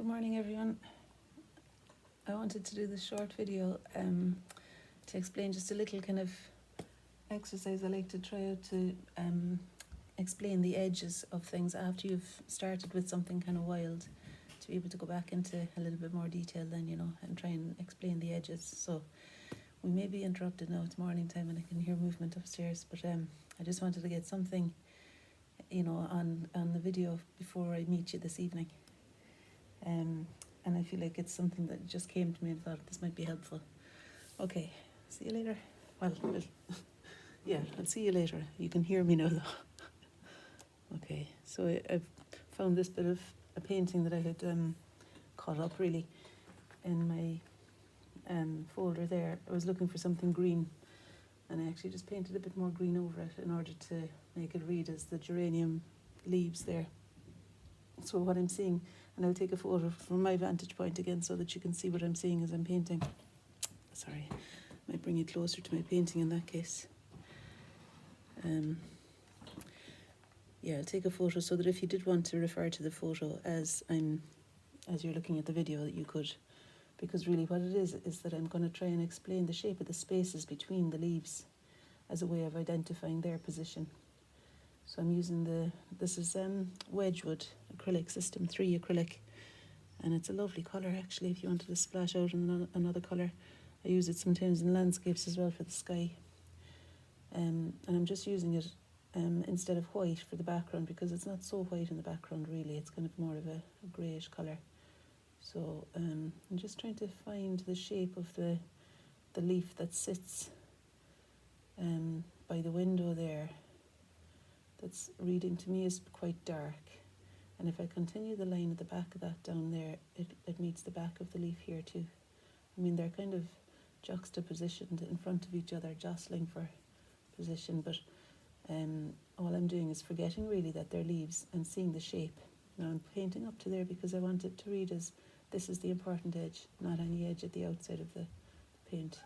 Good morning, everyone. I wanted to do this short video to explain just a little kind of exercise I like to try out to explain the edges of things after you've started with something kind of wild, to be able to go back into a little bit more detail then, and try and explain the edges. So we may be interrupted now, it's morning time and I can hear movement upstairs, but I just wanted to get something, on the video before I meet you this evening. And I feel like it's something that just came to me and thought this might be helpful. Okay, see you later. Well, I'll see you later. You can hear me now though. Okay, so I've found this bit of a painting that I had caught up really in my folder there. I was looking for something green and I actually just painted a bit more green over it in order to make it read as the geranium leaves there. So what I'm seeing, and I'll take a photo from my vantage point again so that you can see what I'm seeing as I'm painting. Sorry, might bring you closer to my painting in that case. I'll take a photo so that if you did want to refer to the photo as you're looking at the video, that you could, because really what it is that I'm going to try and explain the shape of the spaces between the leaves as a way of identifying their position. So I'm using this is Wedgwood acrylic, System 3 acrylic, and it's a lovely colour actually if you wanted to splash out in another colour. I use it sometimes in landscapes as well for the sky. And I'm just using it instead of white for the background because it's not so white in the background really, it's kind of more of a greyish colour. So I'm just trying to find the shape of the leaf that sits by the window there. That's reading to me is quite dark, and if I continue the line at the back of that down there, it meets the back of the leaf here too. I mean, they're kind of juxtapositioned in front of each other, jostling for position, but all I'm doing is forgetting really that they're leaves and seeing the shape. Now I'm painting up to there because I want it to read as this is the important edge, not any edge at the outside of the paint.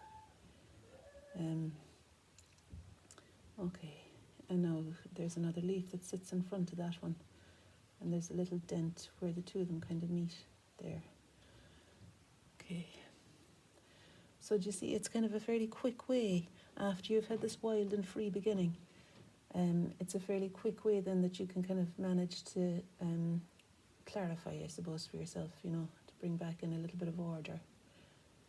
Okay. And now there's another leaf that sits in front of that one, and there's a little dent where the two of them kind of meet there. Okay, so do you see it's kind of a fairly quick way after you've had this wild and free beginning. It's a fairly quick way then that you can kind of manage to clarify, I suppose, for yourself, to bring back in a little bit of order.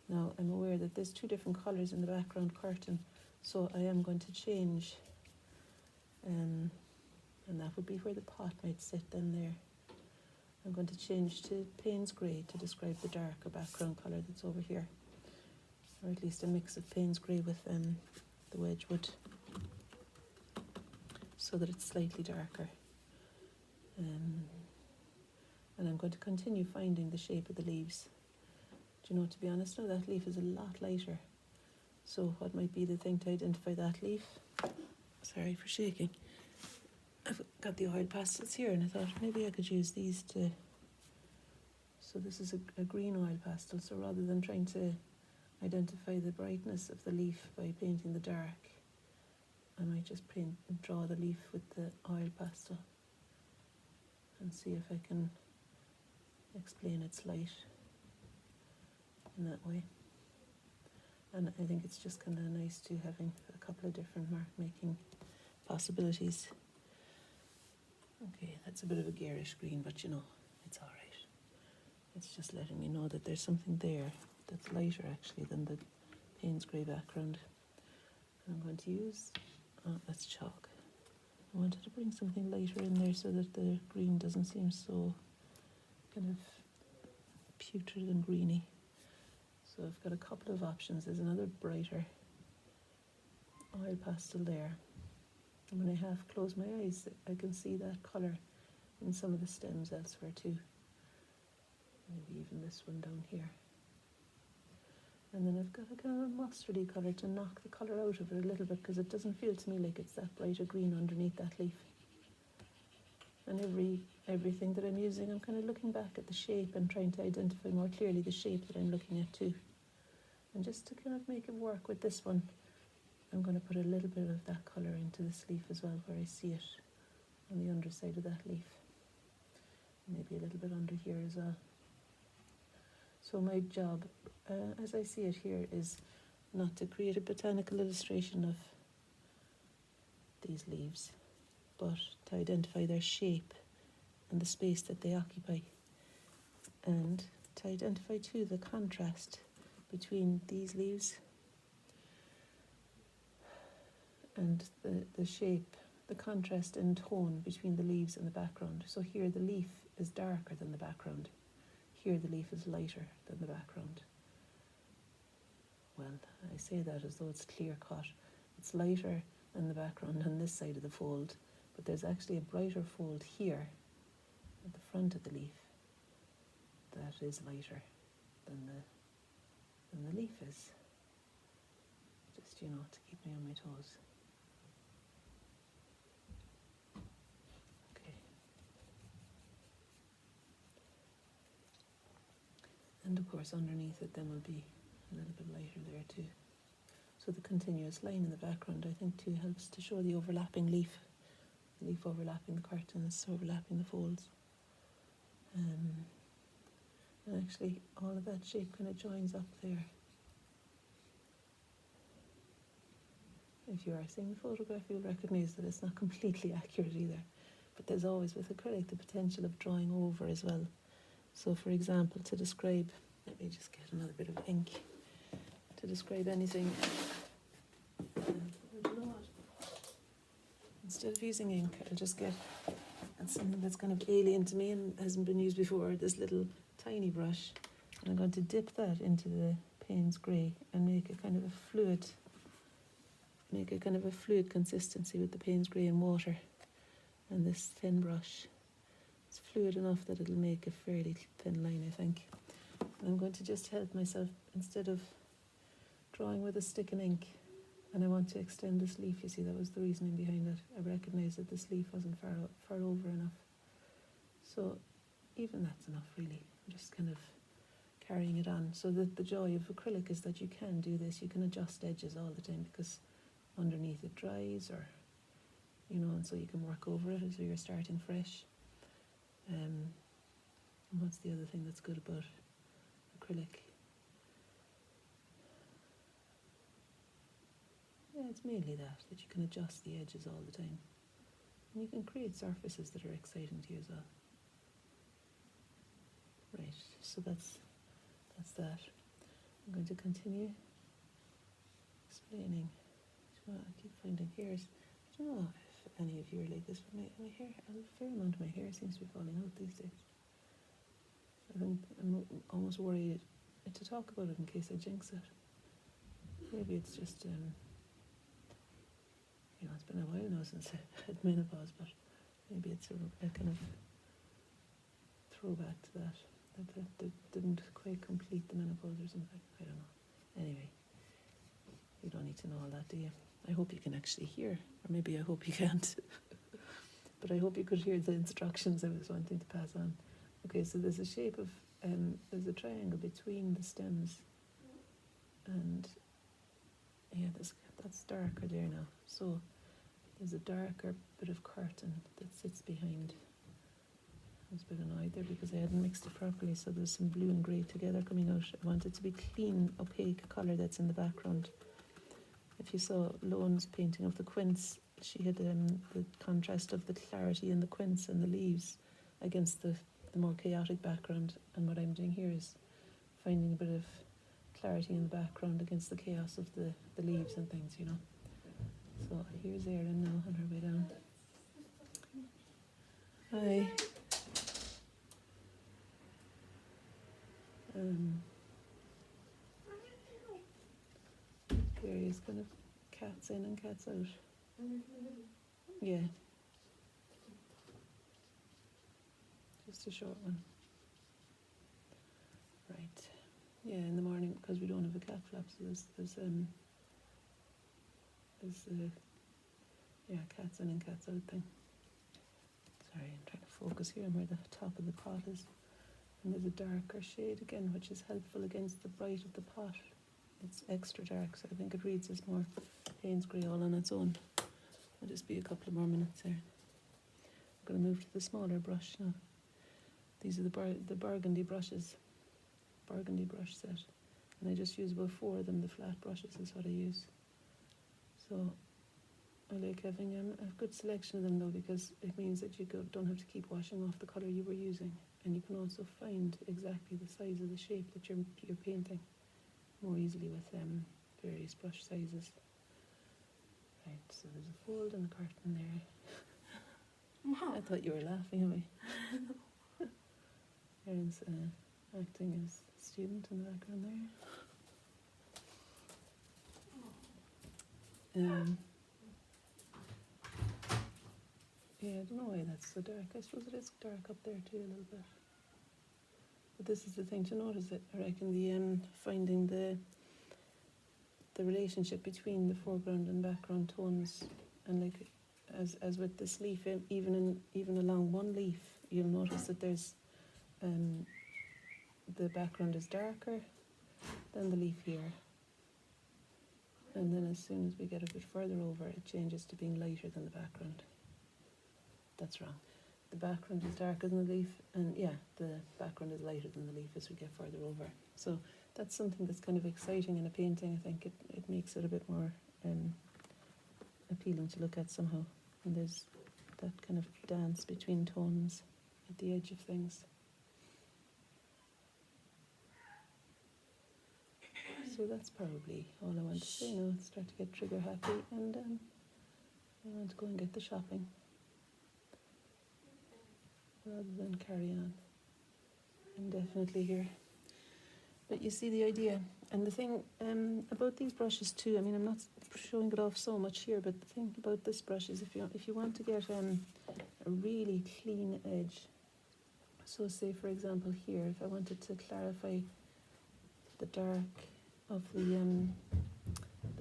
Now I'm aware that there's two different colours in the background curtain, so I am going to change. And that would be where the pot might sit then there. I'm going to change to Payne's Grey to describe the darker background colour that's over here. Or at least a mix of Payne's Grey with the Wedgwood, so that it's slightly darker. And I'm going to continue finding the shape of the leaves. Do you know, to be honest now, that leaf is a lot lighter. So what might be the thing to identify that leaf? Sorry for shaking. I've got the oil pastels here and I thought maybe I could use these to... So this is a green oil pastel, so rather than trying to identify the brightness of the leaf by painting the dark, I might just draw the leaf with the oil pastel and see if I can explain its light in that way. And I think it's just kind of nice to having a couple of different mark making possibilities. Okay, that's a bit of a garish green, but it's all right. It's just letting me know that there's something there that's lighter actually than the Payne's Grey background. And I'm going to use, that's chalk. I wanted to bring something lighter in there so that the green doesn't seem so kind of putrid and greeny. So I've got a couple of options. There's another brighter oil pastel there. And when I half close my eyes, I can see that colour in some of the stems elsewhere too. Maybe even this one down here. And then I've got a kind of a mustardy colour to knock the colour out of it a little bit, because it doesn't feel to me like it's that bright a green underneath that leaf. And everything that I'm using, I'm kind of looking back at the shape and trying to identify more clearly the shape that I'm looking at too. And just to kind of make it work with this one, I'm going to put a little bit of that colour into this leaf as well, where I see it on the underside of that leaf. Maybe a little bit under here as well. So my job, as I see it here, is not to create a botanical illustration of these leaves, but to identify their shape and the space that they occupy, and to identify too the contrast between these leaves and the shape, the contrast in tone between the leaves and the background. So here the leaf is darker than the background. Here the leaf is lighter than the background. Well, I say that as though it's clear cut. It's lighter than the background on this side of the fold, but there's actually a brighter fold here at the front of the leaf that is lighter than the leaf is. Just, you know, to keep me on my toes. Okay. And of course underneath it then will be a little bit lighter there too. So the continuous line in the background, I think, too, helps to show the overlapping leaf. The leaf overlapping the curtains, overlapping the folds. And actually all of that shape kind of joins up there. If you are seeing the photograph, you'll recognise that it's not completely accurate either. But there's always, with acrylic, the potential of drawing over as well. So for example, to describe, let me just get another bit of ink. To describe anything, you know what? Instead of using ink, I'll just get something that's kind of alien to me and hasn't been used before, this little tiny brush. And I'm going to dip that into the Payne's grey and make a kind of a fluid consistency with the Payne's grey and water. And this thin brush, it's fluid enough that it'll make a fairly thin line, I think. And I'm going to just help myself, instead of drawing with a stick and ink, and I want to extend this leaf, you see, that was the reasoning behind it. I recognised that this leaf wasn't far over enough. So even that's enough, really. I'm just kind of carrying it on. So that the joy of acrylic is that you can do this, you can adjust edges all the time, because underneath it dries, or, you know, and so you can work over it as though you're starting fresh. And what's the other thing that's good about acrylic? Yeah, it's mainly that you can adjust the edges all the time. And you can create surfaces that are exciting to you as well. Right, so that's that. I'm going to continue explaining. I keep finding hairs. I don't know if any of you are like this, but my hair, a fair amount of my hair seems to be falling out these days. I think I'm almost worried to talk about it in case I jinx it. Maybe it's just, you know, it's been a while now since I had menopause, but maybe it's a kind of throwback to that didn't quite complete the menopause or something. I don't know. Anyway, you don't need to know all that, do you? I hope you can actually hear, or maybe I hope you can't. But I hope you could hear the instructions I was wanting to pass on. Okay, so there's a shape of, there's a triangle between the stems, and yeah, that's darker there now. So there's a darker bit of curtain that sits behind. I was a bit annoyed there because I hadn't mixed it properly, so there's some blue and grey together coming out. I want it to be clean, opaque colour that's in the background. If you saw Loan's painting of the quince, she had the contrast of the clarity in the quince and the leaves against the more chaotic background. And what I'm doing here is finding a bit of clarity in the background against the chaos of the leaves and things, you know. So here's Erin now on her way down. Hi. Various kind of cats in and cats out. Yeah. Just a short one. Right. Yeah, in the morning, because we don't have a cat flap, so there's cats in and cats out thing. Sorry, I'm trying to focus here on where the top of the pot is. And there's a darker shade again, which is helpful against the bright of the pot. It's extra dark, so I think it reads as more Payne's grey all on its own. I'll just be a couple of more minutes there. I'm going to move to the smaller brush now. These are the burgundy brushes. burgundy brush set, and I just use about 4 of them. The flat brushes is what I use. So I like having a good selection of them though, because it means that you don't have to keep washing off the colour you were using, and you can also find exactly the size of the shape that you're painting more easily with various brush sizes. Right, so there's a fold and a curtain there. I thought you were laughing at me. Erin's acting as a student in the background there. Yeah, I don't know why that's so dark. I suppose it is dark up there too a little bit. But this is the thing to notice, that I reckon the finding the relationship between the foreground and background tones, and like as with this leaf, even along one leaf, you'll notice that there's the background is darker than the leaf here, and then as soon as we get a bit further over, it changes to being lighter than the background. That's wrong. The background is darker than the leaf, and yeah, the background is lighter than the leaf as we get further over. So that's something that's kind of exciting in a painting. I think it makes it a bit more appealing to look at somehow. And there's that kind of dance between tones at the edge of things. So that's probably all I want to say now. It's start to get trigger happy, and I want to go and get the shopping rather than carry on indefinitely here. But you see the idea. And the thing about these brushes too, I mean, I'm not showing it off so much here, but the thing about this brush is if you want to get a really clean edge, so say for example here, if I wanted to clarify the dark of the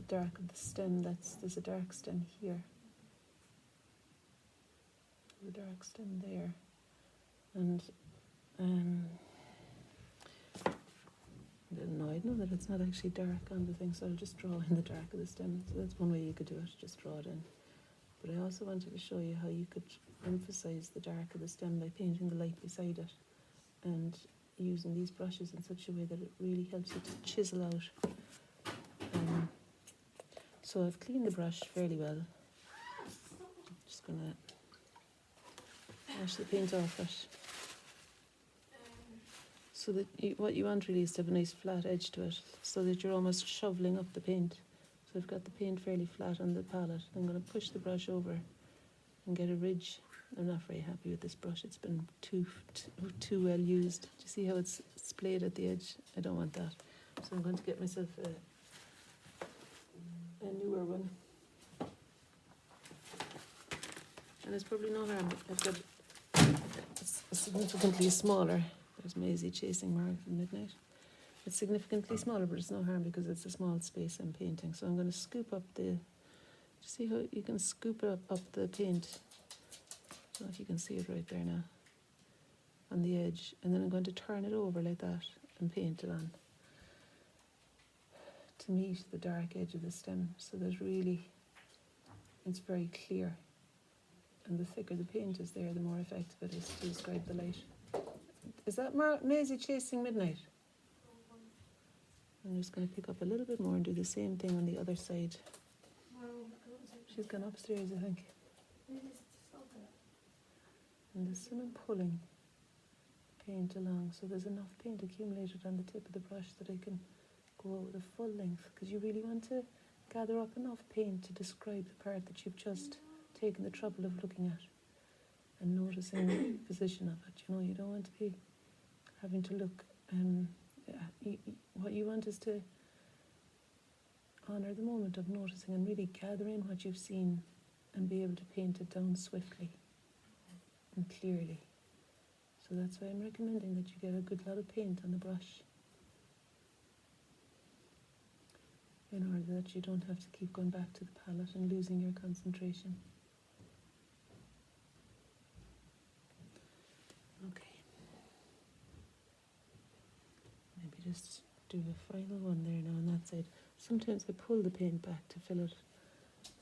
dark of the stem, there's a dark stem here, the dark stem there, and I know that it's not actually dark on the thing, so I'll just draw in the dark of the stem. So that's one way you could do it, just draw it in. But I also wanted to show you how you could emphasize the dark of the stem by painting the light beside it, and using these brushes in such a way that it really helps you to chisel out. So I've cleaned the brush fairly well. Just going to wash the paint off it. So that what you want really is to have a nice flat edge to it, so that you're almost shoveling up the paint. So I've got the paint fairly flat on the palette. I'm going to push the brush over and get a ridge. I'm not very happy with this brush. It's been too well used. Do you see how it's splayed at the edge? I don't want that. So I'm going to get myself a newer one. And it's probably no harm. I've got a significantly smaller. There's Maisie chasing Mark at midnight. It's significantly smaller, but it's no harm because it's a small space I'm painting. So I'm going to scoop up the. See how you can scoop up the paint. I don't know if you can see it right there now on the edge, and then I'm going to turn it over like that and paint it on to meet the dark edge of the stem, so that really it's very clear. And the thicker the paint is there, the more effective it is to describe the light. Is that Maisie chasing midnight? I'm just going to pick up a little bit more and do the same thing on the other side. She's gone upstairs, I think. And there's some pulling paint along, so there's enough paint accumulated on the tip of the brush that I can go the full length, because you really want to gather up enough paint to describe the part that you've just taken the trouble of looking at and noticing the position of it. You know, you don't want to be having to look. What you want is to honour the moment of noticing and really gather in what you've seen and be able to paint it down swiftly and clearly. So that's why I'm recommending that you get a good lot of paint on the brush, in order that you don't have to keep going back to the palette and losing your concentration. Okay. Maybe just do a final one there now on that side. Sometimes I pull the paint back to fill it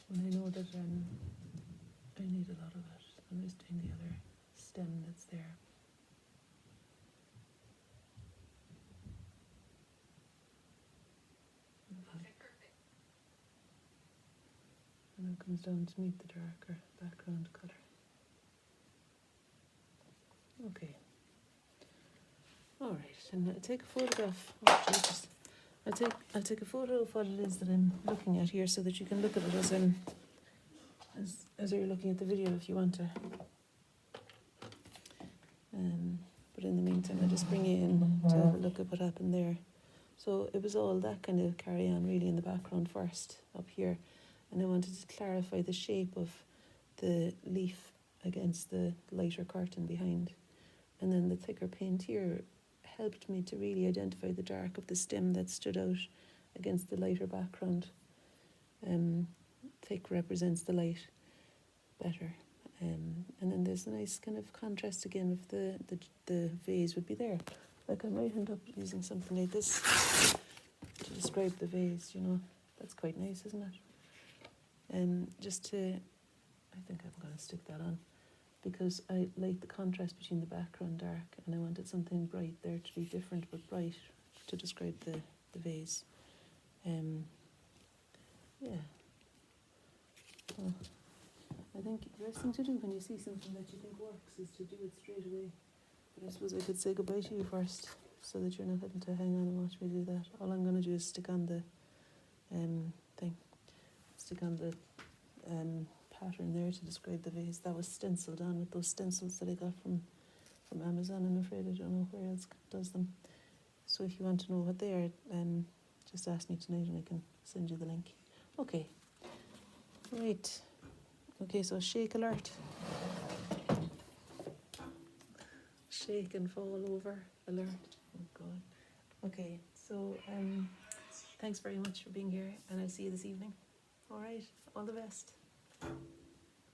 when I know that I need a lot of it. I'm just doing the other stem that's there. it comes down to meet the darker background colour. Okay. Alright, and I'll take a photograph. Oh, Jesus. I'll take a photo of what it is that I'm looking at here so that you can look at it as you're looking at the video if you want to. But in the meantime, I'll just bring you in to have a look at what happened there. So it was all that kind of carry on really in the background first up here, and I wanted to clarify the shape of the leaf against the lighter curtain behind, and then the thicker paint here helped me to really identify the dark of the stem that stood out against the lighter background. Thick represents the light better, and then there's a nice kind of contrast again of the vase would be there. Like I might end up using something like this to describe the vase, you know. That's quite nice, isn't it? Just to, I think I'm going to stick that on because I like the contrast between the background dark, and I wanted something bright there to be different but bright to describe the vase. Yeah. Well, I think the best thing to do when you see something that you think works is to do it straight away. But I suppose I could say goodbye to you first, so that you're not having to hang on and watch me do that. All I'm going to do is stick on the pattern there to describe the vase. That was stenciled on with those stencils that I got from Amazon. I'm afraid I don't know where else does them. So if you want to know what they are, just ask me tonight and I can send you the link. Okay. Right. Okay, so shake alert. Shake and fall over alert. Oh God. Okay, so thanks very much for being here, and I'll see you this evening. All right, all the best.